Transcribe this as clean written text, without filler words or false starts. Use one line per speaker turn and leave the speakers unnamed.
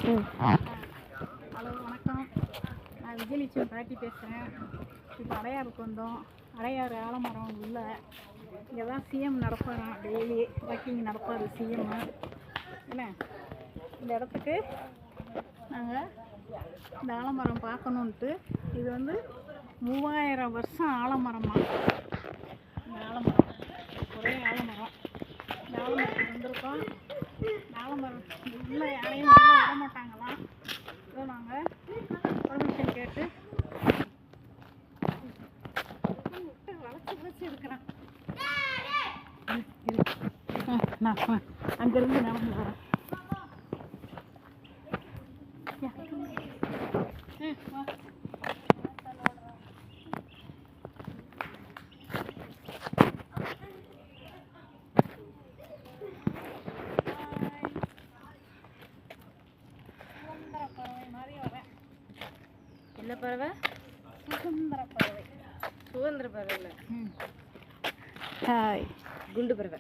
Hello வணக்கம். நான் விஜயலட்சுமி பாட்டி பேசுகிறேன். இப்போ அடையாருக்கு வந்தோம். அடையாறு ஆலமரம் உள்ள இங்கே தான் சிஎம் நடப்பாராம். டெய்லி வாக்கிங் நடப்பார் சிஎம். என்ன இந்த இடத்துக்கு நாங்கள் இந்த ஆலமரம் பார்க்கணுன்ட்டு, இது வந்து 3000 வருஷம் ஆலமரமா. இந்த ஆலமரம் ஒரே ஆலமரம். இந்த ஆலமரத்துக்கு வந்திருக்கோம். இந்த ஆலமரம் உள்ள யாரையும் உள்ள விட மாட்டாங்களாம். இதை நாங்கள் பர்மிஷன் கேட்டு வளைச்சி இருக்கிறேன். நான் அங்கேருந்து நடந்து வரேன்.
என்ன பறவை?
சுதந்திர பறவை.
சுதந்திர பறவை இல்லை,
ஹாய்
குண்டு பறவை.